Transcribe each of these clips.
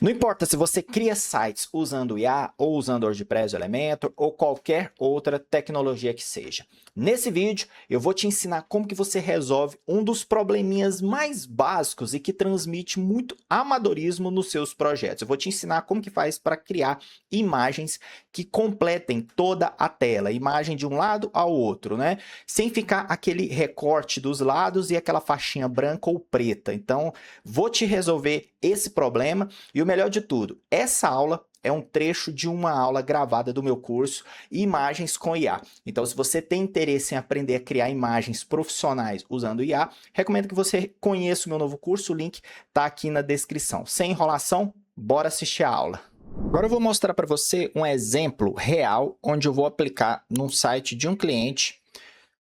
Não importa se você cria sites usando IA ou usando WordPress, Elementor ou qualquer outra tecnologia que seja. Nesse vídeo eu vou te ensinar como que você resolve um dos probleminhas mais básicos e que transmite muito amadorismo nos seus projetos. Eu vou te ensinar como que faz para criar imagens que completem toda a tela, imagem de um lado ao outro, né? Sem ficar aquele recorte dos lados e aquela faixinha branca ou preta. Então, vou te resolver esse problema. E o melhor de tudo, essa aula é um trecho de uma aula gravada do meu curso Imagens com IA. Então, se você tem interesse em aprender a criar imagens profissionais usando IA, recomendo que você conheça o meu novo curso, o link está aqui na descrição. Sem enrolação, bora assistir a aula. Agora eu vou mostrar para você um exemplo real, onde eu vou aplicar num site de um cliente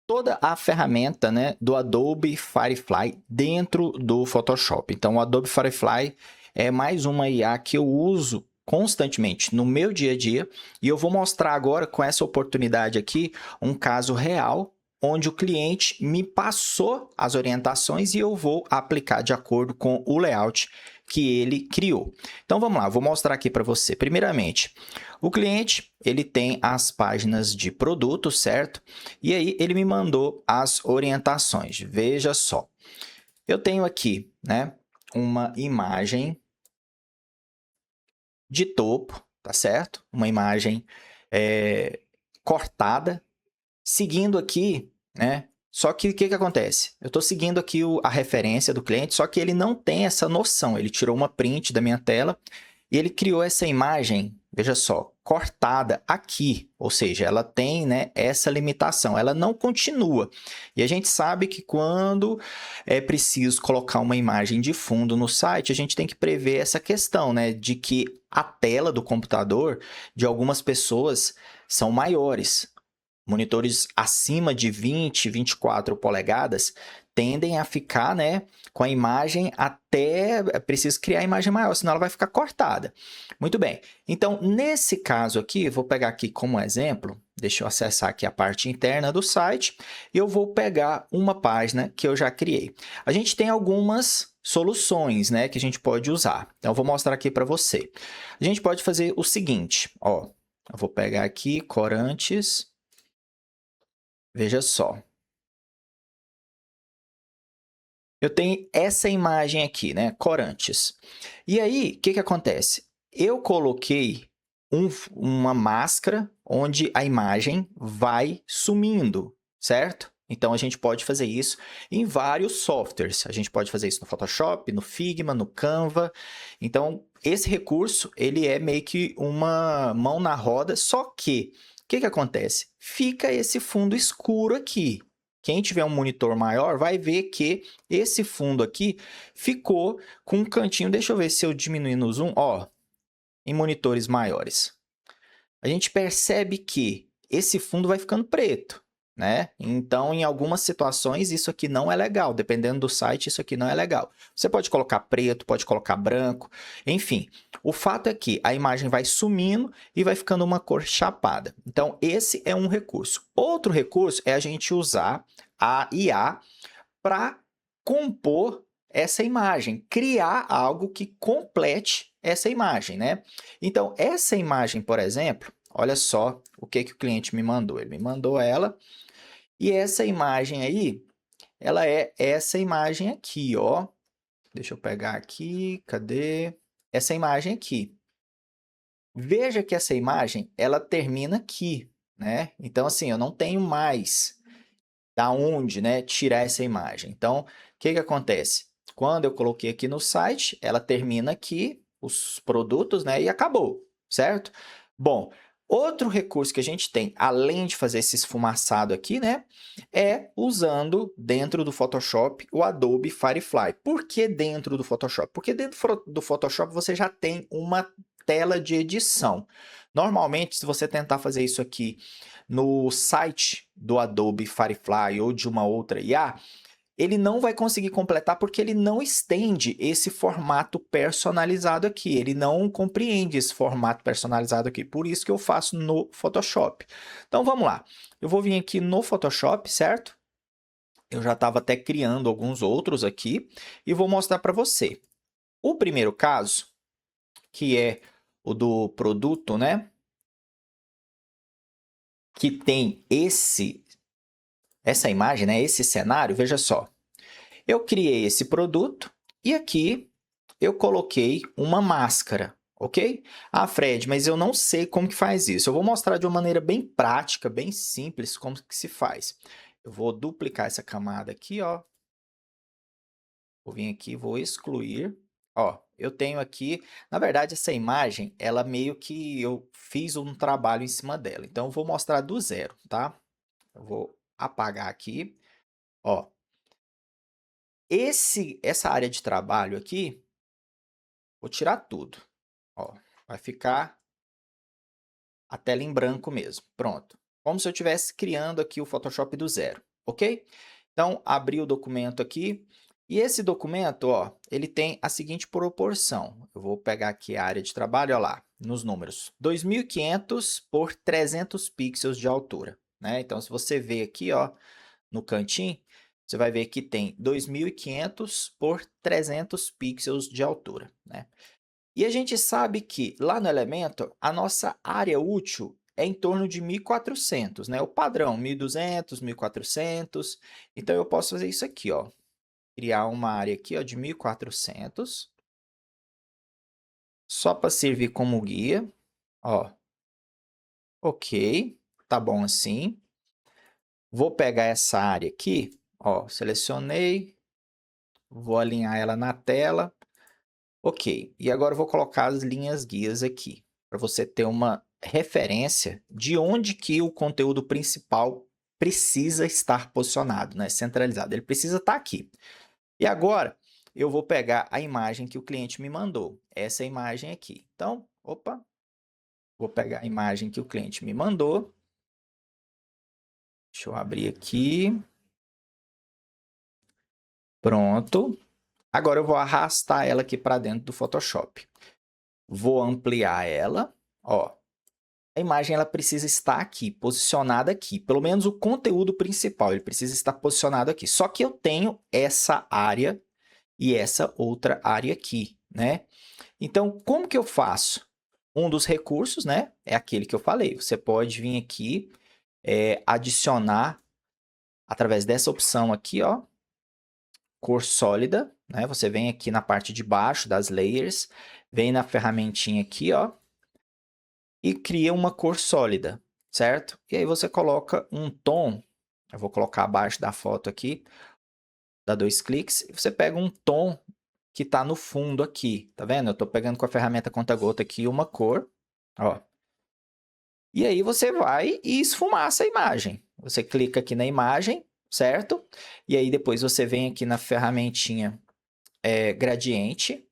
toda a ferramenta, né, do Adobe Firefly dentro do Photoshop. Então, o Adobe Firefly é mais uma IA que eu uso constantemente no meu dia a dia, e eu vou mostrar agora, com essa oportunidade aqui, um caso real onde o cliente me passou as orientações e eu vou aplicar de acordo com o layout que ele criou. Então, vamos lá, vou mostrar aqui para você. Primeiramente, o cliente, ele tem as páginas de produto, certo? E aí, ele me mandou as orientações. Veja só. Eu tenho aqui, né, uma imagem de topo, tá certo? Uma imagem cortada, seguindo aqui, né? Só que o que acontece? Eu estou seguindo aqui a referência do cliente, só que ele não tem essa noção. Ele tirou uma print da minha tela e ele criou essa imagem, veja só, cortada aqui. Ou seja, ela tem, né, essa limitação, ela não continua. E a gente sabe que quando é preciso colocar uma imagem de fundo no site, a gente tem que prever essa questão, né, de que a tela do computador de algumas pessoas são maiores. Monitores acima de 20, 24 polegadas tendem a ficar, né, com a imagem até... É preciso criar a imagem maior, senão ela vai ficar cortada. Muito bem. Então, nesse caso aqui, vou pegar aqui como exemplo, deixa eu acessar aqui a parte interna do site, e eu vou pegar uma página que eu já criei. A gente tem algumas soluções, né, que a gente pode usar. Então, eu vou mostrar aqui para você. A gente pode fazer o seguinte, ó, eu vou pegar aqui corantes. Veja só. Eu tenho essa imagem aqui, né? Corantes. E aí, o que acontece? Eu coloquei uma máscara onde a imagem vai sumindo, certo? Então, a gente pode fazer isso em vários softwares. A gente pode fazer isso no Photoshop, no Figma, no Canva. Então, esse recurso, ele é meio que uma mão na roda, só que o que acontece? Fica esse fundo escuro aqui. Quem tiver um monitor maior vai ver que esse fundo aqui ficou com um cantinho. Deixa eu ver se eu diminuir no zoom. Ó, em monitores maiores. A gente percebe que esse fundo vai ficando preto, né? Então, em algumas situações, isso aqui não é legal. Dependendo do site, isso aqui não é legal. Você pode colocar preto, pode colocar branco, enfim. O fato é que a imagem vai sumindo e vai ficando uma cor chapada. Então, esse é um recurso. Outro recurso é a gente usar a IA para compor essa imagem, criar algo que complete essa imagem, né? Então, essa imagem, por exemplo, olha só o que o cliente me mandou. Ele me mandou ela, e essa imagem aí, ela é essa imagem aqui, ó. Deixa eu pegar aqui, cadê? Essa imagem aqui. Veja que essa imagem, ela termina aqui, né? Então, assim, eu não tenho mais da onde, né, tirar essa imagem. Então, o que acontece? Quando eu coloquei aqui no site, ela termina aqui, os produtos, né, e acabou, certo? Bom, outro recurso que a gente tem, além de fazer esse esfumaçado aqui, né, é usando dentro do Photoshop o Adobe Firefly. Por que dentro do Photoshop? Porque dentro do Photoshop você já tem uma tela de edição. Normalmente, se você tentar fazer isso aqui no site do Adobe Firefly ou de uma outra IA, ele não vai conseguir completar porque ele não estende esse formato personalizado aqui. Ele não compreende esse formato personalizado aqui. Por isso que eu faço no Photoshop. Então, vamos lá. Eu vou vir aqui no Photoshop, certo? Eu já estava até criando alguns outros aqui e vou mostrar para você. O primeiro caso, que é o do produto, né? Que tem essa imagem, né? Esse cenário, veja só. Eu criei esse produto e aqui eu coloquei uma máscara, ok? Ah, Fred, mas eu não sei como que faz isso. Eu vou mostrar de uma maneira bem prática, bem simples, como que se faz. Eu vou duplicar essa camada aqui, ó. Vou vir aqui, vou excluir. Ó, eu tenho aqui, na verdade, essa imagem, ela meio que eu fiz um trabalho em cima dela. Então, eu vou mostrar do zero, tá? Eu vou apagar aqui. Ó, essa área de trabalho aqui, vou tirar tudo. Ó, vai ficar a tela em branco mesmo. Pronto. Como se eu estivesse criando aqui o Photoshop do zero, ok? Então, abri o documento aqui. E esse documento, ó, ele tem a seguinte proporção. Eu vou pegar aqui a área de trabalho, ó lá, nos números. 2.500 por 300 pixels de altura, né? Então, se você ver aqui, ó, no cantinho, você vai ver que tem 2.500 por 300 pixels de altura, né? E a gente sabe que lá no Elementor, a nossa área útil é em torno de 1.400, né? O padrão, 1.200, 1.400. Então, eu posso fazer isso aqui, ó. Criar uma área aqui, ó, de 1.400. Só para servir como guia. Ó. Ok. Tá bom assim. Vou pegar essa área aqui, ó. Selecionei. Vou alinhar ela na tela. Ok, e agora eu vou colocar as linhas guias aqui, para você ter uma referência de onde que o conteúdo principal precisa estar posicionado, né? Centralizado. Ele precisa estar aqui. E agora, eu vou pegar a imagem que o cliente me mandou. Essa imagem aqui. Então, opa, vou pegar a imagem que o cliente me mandou. Deixa eu abrir aqui. Pronto. Agora eu vou arrastar ela aqui para dentro do Photoshop. Vou ampliar ela, ó. A imagem ela precisa estar aqui, posicionada aqui. Pelo menos o conteúdo principal, ele precisa estar posicionado aqui. Só que eu tenho essa área e essa outra área aqui, né? Então, como que eu faço? Um dos recursos, né, é aquele que eu falei. Você pode vir aqui, adicionar, através dessa opção aqui, ó, cor sólida, né? Você vem aqui na parte de baixo das layers, vem na ferramentinha aqui, ó, e cria uma cor sólida, certo? E aí você coloca um tom, eu vou colocar abaixo da foto aqui, dá 2 cliques, e você pega um tom que está no fundo aqui, tá vendo? Eu estou pegando com a ferramenta conta-gota aqui uma cor, ó. E aí você vai e esfumaça a imagem. Você clica aqui na imagem, certo? E aí depois você vem aqui na ferramentinha gradiente,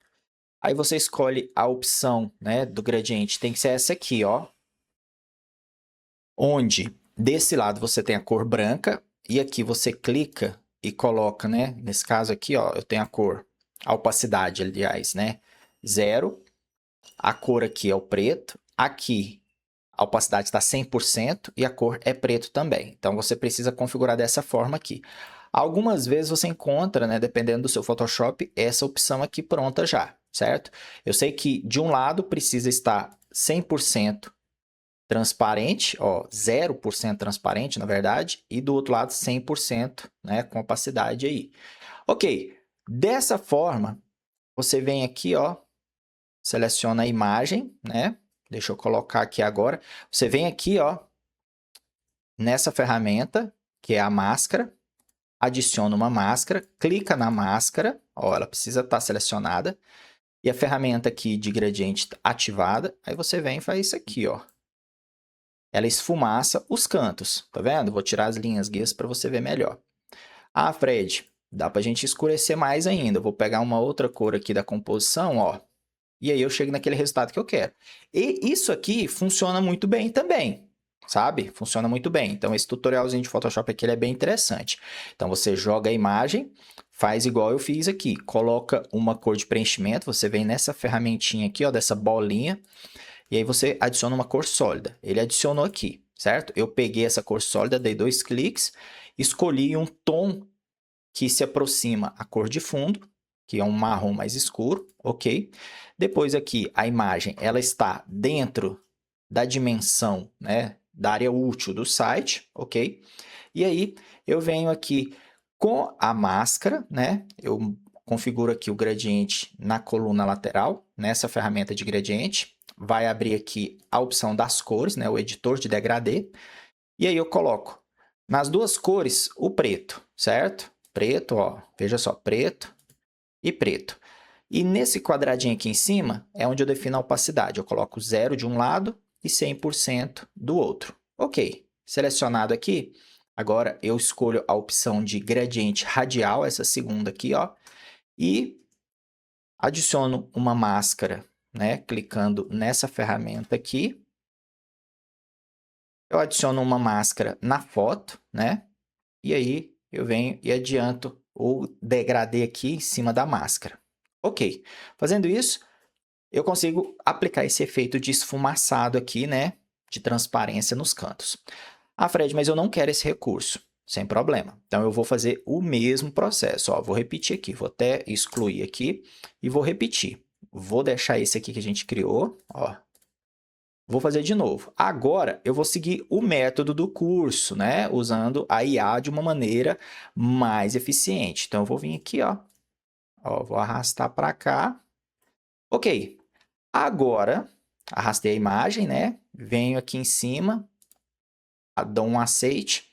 aí você escolhe a opção, né, do gradiente, tem que ser essa aqui, ó. Onde desse lado você tem a cor branca e aqui você clica e coloca, né? Nesse caso aqui, ó, eu tenho a opacidade, aliás, né? 0. A cor aqui é o preto. Aqui a opacidade está 100% e a cor é preto também. Então você precisa configurar dessa forma aqui. Algumas vezes você encontra, né, dependendo do seu Photoshop, essa opção aqui pronta já, certo? Eu sei que de um lado precisa estar 100% transparente, ó, 0% transparente, na verdade, e do outro lado 100%, né, com opacidade aí. Ok, dessa forma, você vem aqui, ó, seleciona a imagem, né, deixa eu colocar aqui agora, você vem aqui, ó, nessa ferramenta, que é a máscara, adiciona uma máscara, clica na máscara, ó, ela precisa estar selecionada, e a ferramenta aqui de gradiente ativada, aí você vem e faz isso aqui, ó. Ela esfumaça os cantos, tá vendo? Vou tirar as linhas guias para você ver melhor. Ah, Fred, dá para a gente escurecer mais ainda. Vou pegar uma outra cor aqui da composição, ó. E aí eu chego naquele resultado que eu quero. E isso aqui funciona muito bem também, sabe? Funciona muito bem. Então esse tutorialzinho de Photoshop aqui ele é bem interessante. Então você joga a imagem, faz igual eu fiz aqui. Coloca uma cor de preenchimento, você vem nessa ferramentinha aqui, ó, dessa bolinha. E aí você adiciona uma cor sólida. Ele adicionou aqui, certo? Eu peguei essa cor sólida, dei 2 cliques, escolhi um tom que se aproxima à cor de fundo, que é um marrom mais escuro, ok? Depois aqui, a imagem, ela está dentro da dimensão, né, da área útil do site, ok? E aí, eu venho aqui com a máscara, né? Eu configuro aqui o gradiente na coluna lateral, nessa ferramenta de gradiente. Vai abrir aqui a opção das cores, né? O editor de degradê. E aí eu coloco nas duas cores o preto, certo? Preto, ó, veja só, preto e preto. E nesse quadradinho aqui em cima é onde eu defino a opacidade. Eu coloco 0 de um lado e 100% do outro. Ok, selecionado aqui. Agora eu escolho a opção de gradiente radial, essa segunda aqui, ó, e adiciono uma máscara, né? Clicando nessa ferramenta aqui. Eu adiciono uma máscara na foto, né? E aí eu venho e adianto o degradê aqui em cima da máscara. Ok, fazendo isso, eu consigo aplicar esse efeito de esfumaçado aqui, né? De transparência nos cantos. Ah, Fred, mas eu não quero esse recurso. Sem problema. Então, eu vou fazer o mesmo processo. Ó, vou repetir aqui. Vou até excluir aqui e vou repetir. Vou deixar esse aqui que a gente criou. Ó. Vou fazer de novo. Agora, eu vou seguir o método do curso, né? Usando a IA de uma maneira mais eficiente. Então, eu vou vir aqui, ó. Ó, vou arrastar para cá. Ok. Agora, arrastei a imagem, né? Venho aqui em cima, dou um aceite.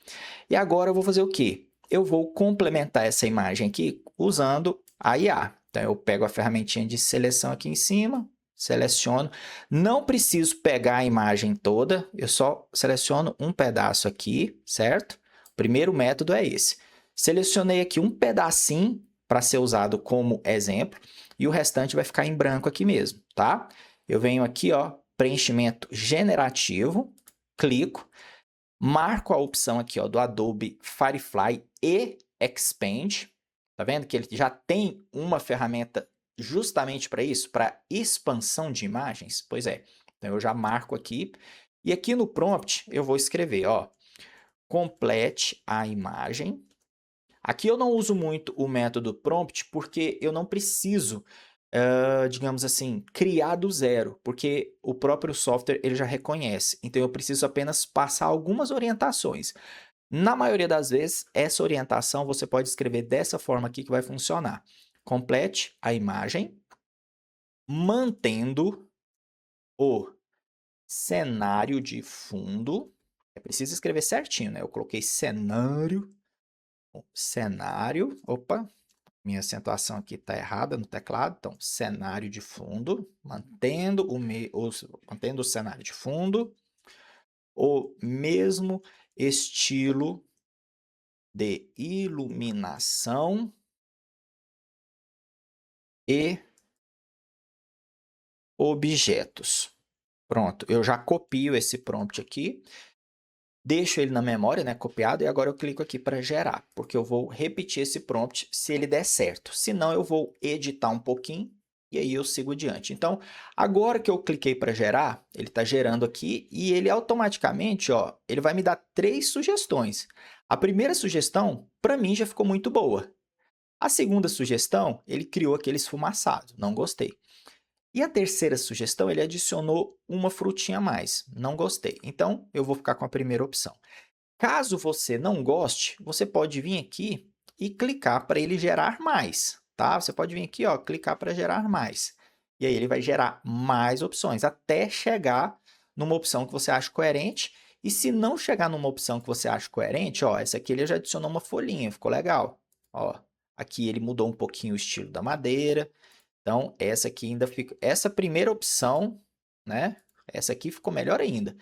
E agora eu vou fazer o quê? Eu vou complementar essa imagem aqui usando a IA. Então, eu pego a ferramentinha de seleção aqui em cima, seleciono. Não preciso pegar a imagem toda, eu só seleciono um pedaço aqui, certo? O primeiro método é esse. Selecionei aqui um pedacinho para ser usado como exemplo e o restante vai ficar em branco aqui mesmo, tá? Eu venho aqui, ó, preenchimento generativo, clico. Marco a opção aqui, ó, do Adobe Firefly e Expand. Tá vendo que ele já tem uma ferramenta justamente para isso, para expansão de imagens? Pois é. Então eu já marco aqui. E aqui no prompt eu vou escrever, ó, complete a imagem. Aqui eu não uso muito o método prompt porque eu não preciso, digamos assim, criar do zero, porque o próprio software ele já reconhece. Então eu preciso apenas passar algumas orientações. Na maioria das vezes, essa orientação você pode escrever dessa forma aqui que vai funcionar. Complete a imagem, mantendo o cenário de fundo. É preciso escrever certinho, né? Eu coloquei cenário, opa, minha acentuação aqui está errada no teclado, então cenário de fundo, mantendo o cenário de fundo, o mesmo estilo de iluminação e objetos. Pronto, eu já copio esse prompt aqui, deixo ele na memória, né, copiado, e agora eu clico aqui para gerar, porque eu vou repetir esse prompt se ele der certo. Se não, eu vou editar um pouquinho e aí eu sigo adiante. Então, agora que eu cliquei para gerar, ele está gerando aqui e ele automaticamente, ó, ele vai me dar 3 sugestões. A primeira sugestão, para mim, já ficou muito boa. A segunda sugestão, ele criou aquele esfumaçado, não gostei. E a terceira sugestão, ele adicionou uma frutinha a mais, não gostei. Então, eu vou ficar com a primeira opção. Caso você não goste, você pode vir aqui e clicar para ele gerar mais, tá? Você pode vir aqui, ó, clicar para gerar mais. E aí ele vai gerar mais opções, até chegar numa opção que você acha coerente. E se não chegar numa opção que você acha coerente, ó, essa aqui ele já adicionou uma folhinha, ficou legal. Ó, aqui ele mudou um pouquinho o estilo da madeira. Então, essa aqui ainda fica... Essa primeira opção, né? Essa aqui ficou melhor ainda.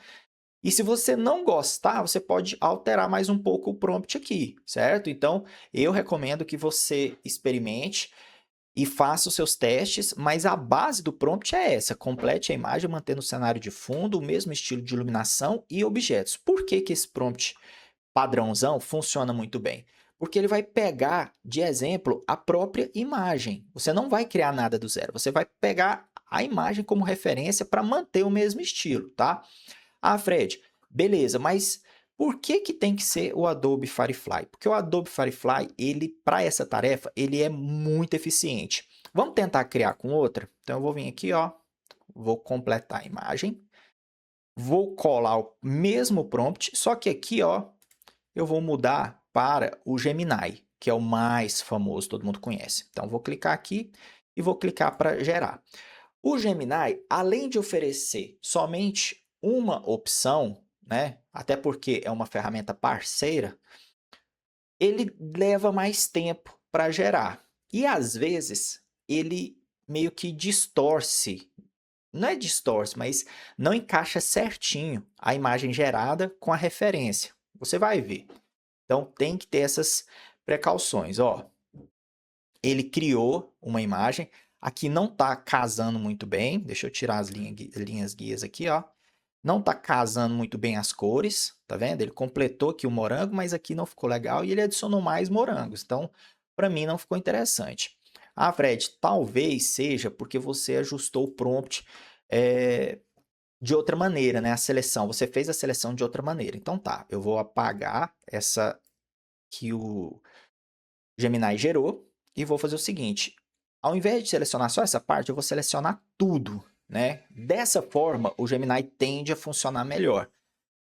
E se você não gostar, você pode alterar mais um pouco o prompt aqui, certo? Então, eu recomendo que você experimente e faça os seus testes, mas a base do prompt é essa. Complete a imagem mantendo o cenário de fundo, o mesmo estilo de iluminação e objetos. Por que que esse prompt padrãozão funciona muito bem? Porque ele vai pegar de exemplo a própria imagem. Você não vai criar nada do zero, você vai pegar a imagem como referência para manter o mesmo estilo, tá? Ah, Fred, beleza, mas Por que que tem que ser o Adobe Firefly? Porque o Adobe Firefly, ele, para essa tarefa, ele é muito eficiente. Vamos tentar criar com outra? Então, eu vou vir aqui, ó, vou completar a imagem, vou colar o mesmo prompt, só que aqui, ó, eu vou mudar para o Gemini, que é o mais famoso, todo mundo conhece. Então, vou clicar aqui e vou clicar para gerar. O Gemini, além de oferecer somente uma opção, né, até porque é uma ferramenta parceira, ele leva mais tempo para gerar. E às vezes ele meio que distorce, não é distorce, mas não encaixa certinho a imagem gerada com a referência. Você vai ver. Então tem que ter essas precauções. Ó, ele criou uma imagem, aqui não está casando muito bem. Deixa eu tirar as linhas guias aqui, ó. Não está casando muito bem as cores, tá vendo? Ele completou aqui o morango, mas aqui não ficou legal e ele adicionou mais morangos. Então, para mim não ficou interessante. Ah, Fred, talvez seja porque você ajustou o prompt de outra maneira, né? A seleção, você fez a seleção de outra maneira. Então tá, eu vou apagar essa que o Gemini gerou e vou fazer o seguinte. Ao invés de selecionar só essa parte, eu vou selecionar tudo, né? Dessa forma, o Gemini tende a funcionar melhor.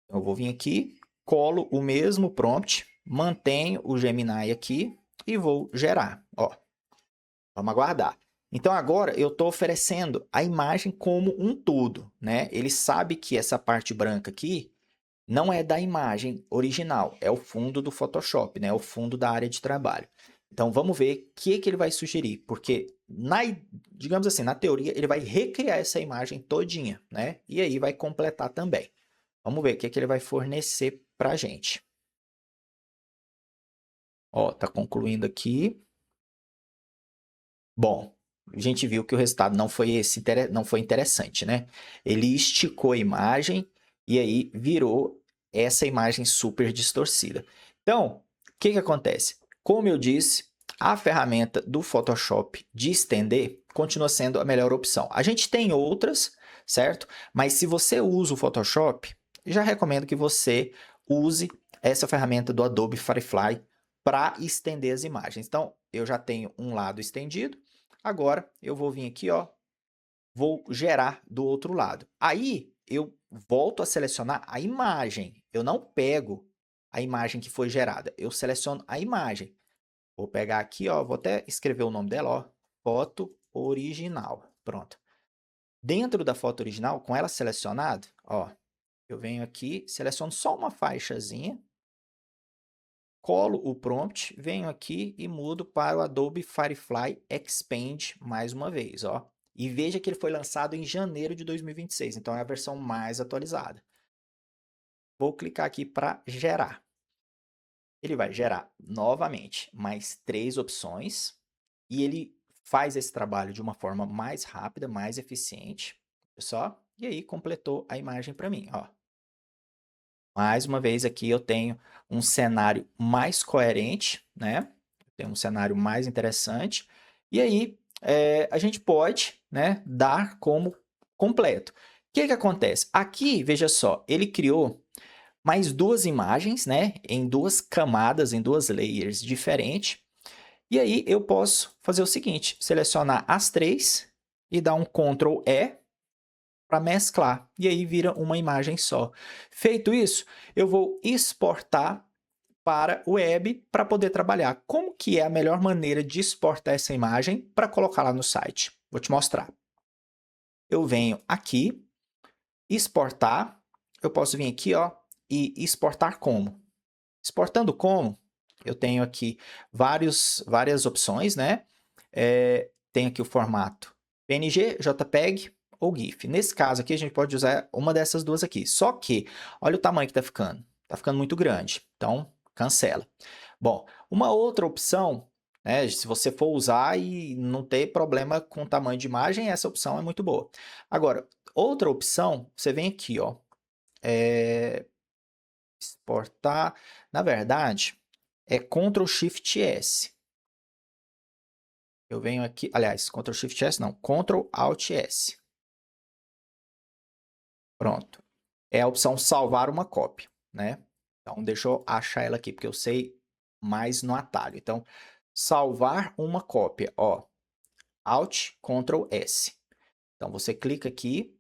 Eu vou vir aqui, colo o mesmo prompt, mantenho o Gemini aqui e vou gerar. Ó, vamos aguardar. Então agora eu estou oferecendo a imagem como um todo, né? Ele sabe que essa parte branca aqui não é da imagem original, é o fundo do Photoshop, né? É o fundo da área de trabalho. Então vamos ver o que ele vai sugerir, porque digamos assim, na teoria ele vai recriar essa imagem todinha, né? E aí vai completar também. Vamos ver o que ele vai fornecer para a gente. Ó, tá concluindo aqui. Bom, a gente viu que o resultado não foi não foi interessante, né? Ele esticou a imagem e aí virou essa imagem super distorcida. Então, o que acontece? Como eu disse, a ferramenta do Photoshop de estender continua sendo a melhor opção. A gente tem outras, certo? Mas se você usa o Photoshop, já recomendo que você use essa ferramenta do Adobe Firefly para estender as imagens. Então, eu já tenho um lado estendido, agora eu vou vir aqui, ó, vou gerar do outro lado. Aí eu volto a selecionar a imagem, eu não pego a imagem que foi gerada, eu seleciono a imagem. Vou pegar aqui, ó, vou até escrever o nome dela, ó, foto original. Pronto. Dentro da foto original, com ela selecionada, ó, eu venho aqui, seleciono só uma faixazinha, colo o prompt, venho aqui e mudo para o Adobe Firefly Expand mais uma vez, ó. E veja que ele foi lançado em janeiro de 2026, então é a versão mais atualizada. Vou clicar aqui para gerar. Ele vai gerar novamente mais 3 opções e ele faz esse trabalho de uma forma mais rápida, mais eficiente, só. E aí completou a imagem para mim, ó. Mais uma vez aqui eu tenho um cenário mais coerente, né? Tem um cenário mais interessante. E aí a gente pode, né, dar como completo. O que acontece? Aqui, veja só, ele criou mais 2 imagens, né, em 2 camadas, em 2 layers diferentes. E aí eu posso fazer o seguinte, selecionar as 3 e dar um Ctrl E para mesclar, e aí vira uma imagem só. Feito isso, eu vou exportar para o web para poder trabalhar. Como que é a melhor maneira de exportar essa imagem para colocar lá no site? Vou te mostrar. Eu venho aqui, exportar, eu posso vir aqui, ó, e exportar como. Exportando como, eu tenho aqui várias opções, né? Tem aqui o formato PNG, JPEG ou GIF. Nesse caso aqui, a gente pode usar uma dessas duas aqui. Só que, olha o tamanho que está ficando. Está ficando muito grande. Então, cancela. Bom, uma outra opção, né, se você for usar e não ter problema com o tamanho de imagem, essa opção é muito boa. Agora, outra opção, você vem aqui, ó, exportar. Na verdade, é Ctrl Shift S. Eu venho aqui, aliás, Ctrl Shift S não, Ctrl Alt S. Pronto. É a opção salvar uma cópia, né? Então, deixa eu achar ela aqui, porque eu sei mais no atalho. Então, salvar uma cópia, ó, Alt, Ctrl S. Então, você clica aqui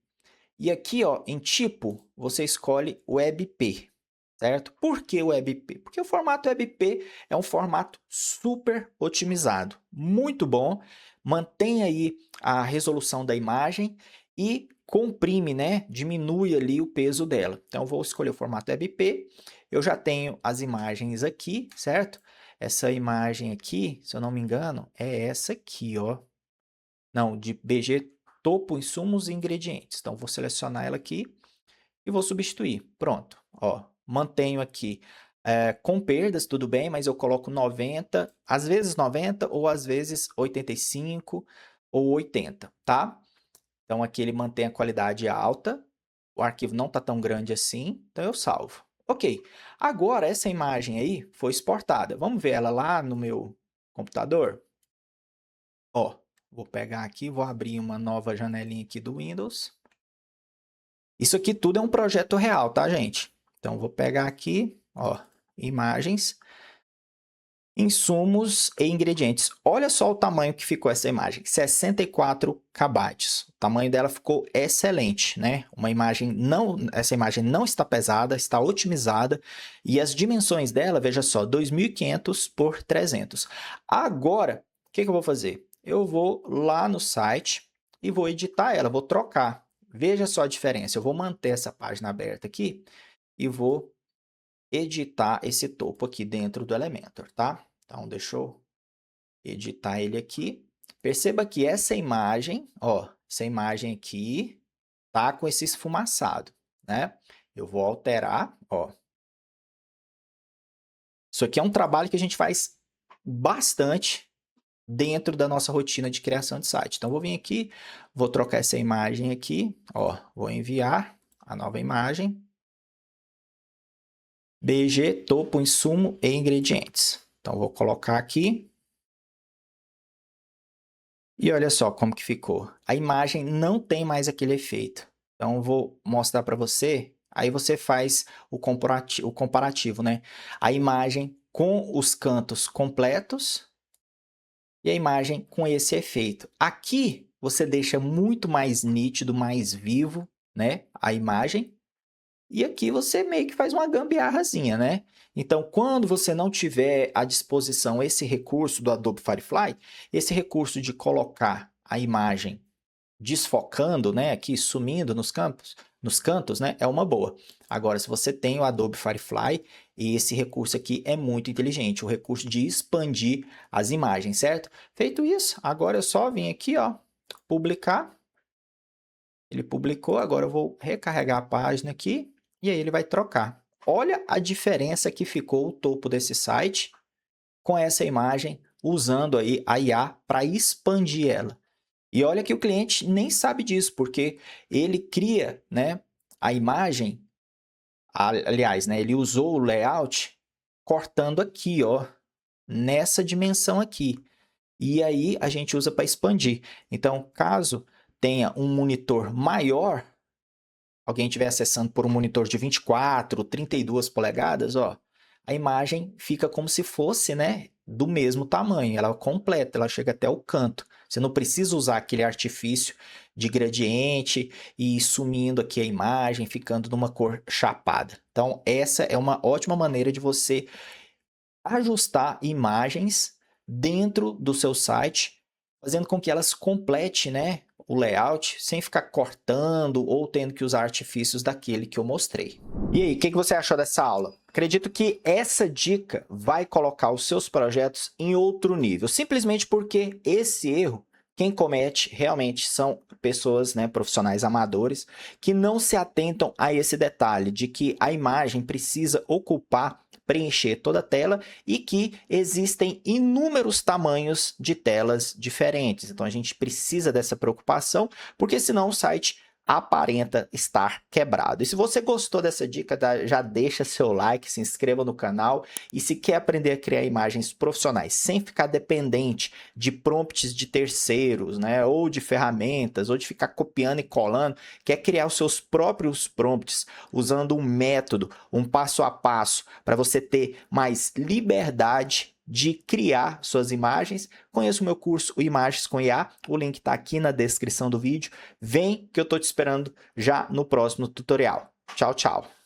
e aqui, ó, em tipo, você escolhe WebP, certo? Por que WebP? Porque o formato WebP é um formato super otimizado, muito bom, mantém aí a resolução da imagem e comprime, né? Diminui ali o peso dela. Então, eu vou escolher o formato WebP. Eu já tenho as imagens aqui, certo? Essa imagem aqui, se eu não me engano, é essa aqui, ó. Não, de BG topo, insumos e ingredientes. Então, vou selecionar ela aqui e vou substituir. Pronto, ó, mantenho aqui com perdas, tudo bem, mas eu coloco 90, às vezes 90 ou às vezes 85 ou 80, tá? Então, aqui ele mantém a qualidade alta, o arquivo não está tão grande assim, então eu salvo. Ok, agora essa imagem aí foi exportada. Vamos ver ela lá no meu computador? Ó, vou pegar aqui, vou abrir uma nova janelinha aqui do Windows. Isso aqui tudo é um projeto real, tá, gente? Então, vou pegar aqui, ó, imagens, insumos e ingredientes. Olha só o tamanho que ficou essa imagem, 64 KB. O tamanho dela ficou excelente, né? Essa imagem não está pesada, está otimizada e as dimensões dela, veja só, 2.500 por 300. Agora, o que eu vou fazer? Eu vou lá no site e vou editar ela, vou trocar. Veja só a diferença. Eu vou manter essa página aberta aqui e vou editar esse topo aqui dentro do Elementor, tá? Então, deixa eu editar ele aqui. Perceba que essa imagem, ó, essa imagem aqui tá com esse esfumaçado, né? Eu vou alterar, ó. Isso aqui é um trabalho que a gente faz bastante dentro da nossa rotina de criação de site. Então, vou vir aqui, vou trocar essa imagem aqui, ó, vou enviar a nova imagem. BG, topo, insumo e ingredientes. Então, vou colocar aqui. E olha só como que ficou. A imagem não tem mais aquele efeito. Então, eu vou mostrar para você. Aí você faz o comparativo, né? A imagem com os cantos completos e a imagem com esse efeito. Aqui, você deixa muito mais nítido, mais vivo, né? A imagem. E aqui você meio que faz uma gambiarrazinha, né? Então, quando você não tiver à disposição esse recurso do Adobe Firefly, esse recurso de colocar a imagem desfocando, né, aqui sumindo nos cantos, né, é uma boa. Agora, se você tem o Adobe Firefly, esse recurso aqui é muito inteligente, o recurso de expandir as imagens, certo? Feito isso, agora eu só vim aqui, ó, publicar. Ele publicou, agora eu vou recarregar a página aqui e aí ele vai trocar. Olha a diferença que ficou o topo desse site com essa imagem, usando aí a IA para expandir ela. E olha que o cliente nem sabe disso, porque ele cria, né, a imagem, aliás, né, ele usou o layout cortando aqui, ó, nessa dimensão aqui. E aí a gente usa para expandir. Então, caso tenha um monitor maior, alguém estiver acessando por um monitor de 24, 32 polegadas, ó, a imagem fica como se fosse, né, do mesmo tamanho, ela é completa, ela chega até o canto. Você não precisa usar aquele artifício de gradiente e ir sumindo aqui a imagem, ficando numa cor chapada. Então, essa é uma ótima maneira de você ajustar imagens dentro do seu site, fazendo com que elas complete, né, o layout sem ficar cortando ou tendo que usar artifícios daquele que eu mostrei. E aí, o que você achou dessa aula? Acredito que essa dica vai colocar os seus projetos em outro nível, simplesmente porque esse erro, quem comete realmente são pessoas, né, profissionais amadores, que não se atentam a esse detalhe de que a imagem precisa ocupar, preencher toda a tela e que existem inúmeros tamanhos de telas diferentes. Então, a gente precisa dessa preocupação, porque senão o site aparenta estar quebrado. E se você gostou dessa dica, já deixa seu like, se inscreva no canal. E se quer aprender a criar imagens profissionais sem ficar dependente de prompts de terceiros, né, ou de ferramentas, ou de ficar copiando e colando, quer criar os seus próprios prompts usando um método, um passo a passo, para você ter mais liberdade de criar suas imagens, conheça o meu curso, o Imagens com IA, o link está aqui na descrição do vídeo. Vem que eu estou te esperando já no próximo tutorial. Tchau, tchau!